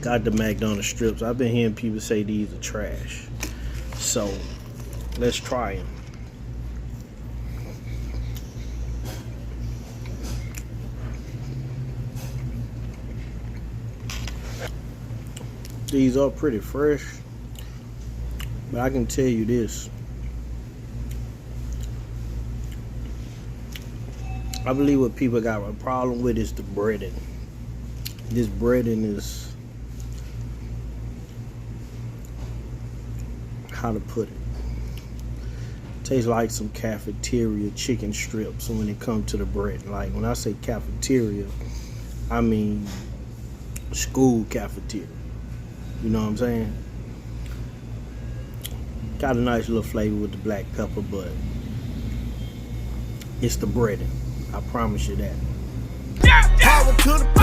Got the McDonald's strips. I've been hearing people say these are trash. So, let's try them. These are pretty fresh. But I can tell you this. I believe what people got a problem with is the breading. This breading is, how to put it, tastes like some cafeteria chicken strips when it comes to the bread. Like when I say cafeteria, I mean school cafeteria. You know what I'm saying? Got a nice little flavor with the black pepper, but it's the breading. I promise you that. Power to the